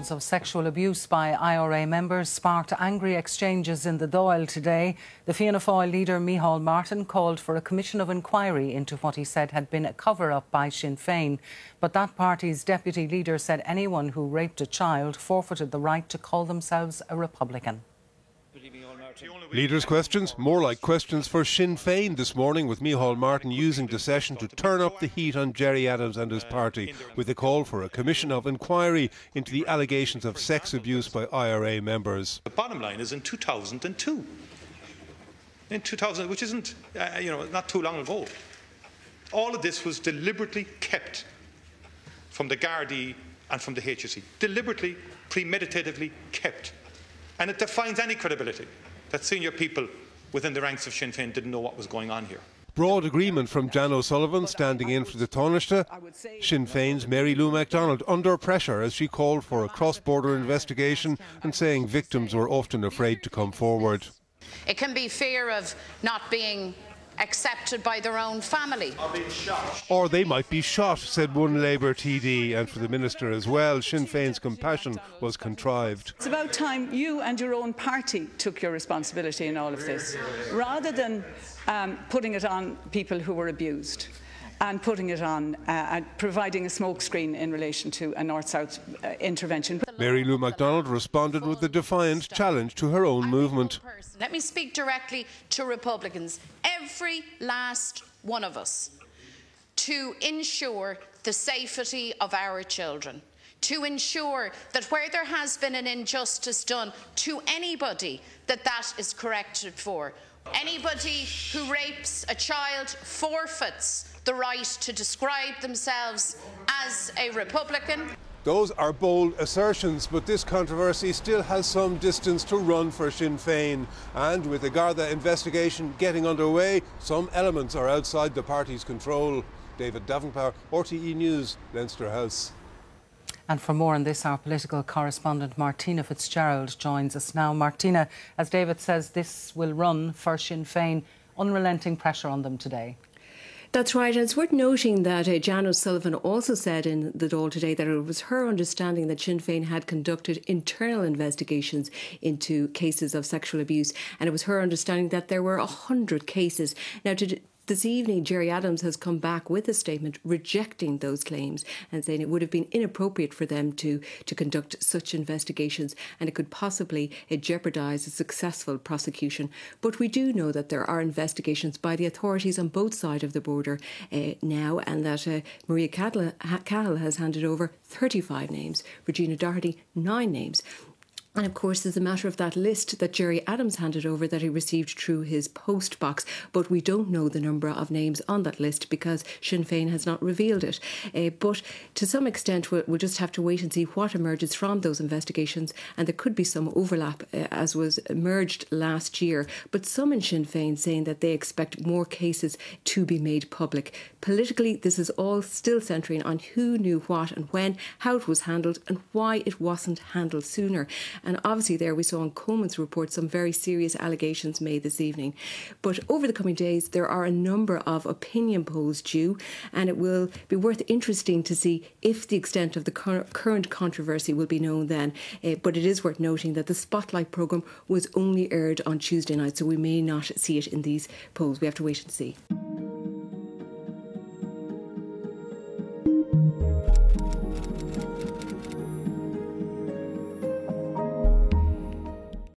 allegations of sexual abuse by IRA members sparked angry exchanges in the Dail today. The Fianna Fáil leader Micheal Martin called for a commission of inquiry into what he said had been a cover-up by Sinn Fein. But that party's deputy leader said anyone who raped a child forfeited the right to call themselves a Republican. Leaders' questions, more like questions for Sinn Féin this morning, with Micheal Martin using the session to turn up the heat on Gerry Adams and his party with a call for a commission of inquiry into the allegations of sex abuse by IRA members. The bottom line is in 2002, which isn't, not too long ago, all of this was deliberately kept from the Gardaí and from the HSE, deliberately, premeditatively kept. And it defines any credibility that senior people within the ranks of Sinn Féin didn't know what was going on here. Broad agreement from Sullivan standing in for the Taoiseach. Sinn Féin's Mary Lou MacDonald under pressure as she called for a cross-border investigation and saying victims were often afraid to come forward. It can be fear of not being accepted by their own family. Or they might be shot, said one Labour TD, and for the Minister as well, Sinn Féin's compassion was contrived. It's about time you and your own party took your responsibility in all of this, rather than putting it on people who were abused and putting it on providing a smokescreen in relation to a north-south intervention. Mary Lou MacDonald responded with a defiant challenge to her own movement. Let me speak directly to Republicans, every last one of us, to ensure the safety of our children, to ensure that where there has been an injustice done to anybody, that is corrected for. Anybody who rapes a child forfeits the right to describe themselves as a Republican. Those are bold assertions, but this controversy still has some distance to run for Sinn Féin. And with the Garda investigation getting underway, some elements are outside the party's control. David Davenport, RTE News, Leinster House. And for more on this, our political correspondent Martina Fitzgerald joins us now. Martina, as David says, this will run for Sinn Féin. Unrelenting pressure on them today. That's right, and it's worth noting that Sullivan also said in the Dáil today that it was her understanding that Sinn Féin had conducted internal investigations into cases of sexual abuse, and it was her understanding that there were 100 cases. Now, this evening, Gerry Adams has come back with a statement rejecting those claims and saying it would have been inappropriate for them to conduct such investigations and it could possibly jeopardise a successful prosecution. But we do know that there are investigations by the authorities on both sides of the border now, and that Cahill has handed over 35 names, Regina Doherty 9 names. And of course, there's a matter of that list that Gerry Adams handed over that he received through his post box. But we don't know the number of names on that list because Sinn Féin has not revealed it. But to some extent, we'll just have to wait and see what emerges from those investigations. And there could be some overlap, as was emerged last year. But some in Sinn Féin saying that they expect more cases to be made public. Politically, this is all still centering on who knew what and when, how it was handled and why it wasn't handled sooner. And obviously there we saw in Coleman's report some very serious allegations made this evening. But over the coming days there are a number of opinion polls due, and it will be interesting to see if the extent of the current controversy will be known then. But it is worth noting that the Spotlight programme was only aired on Tuesday night, so we may not see it in these polls. We have to wait and see.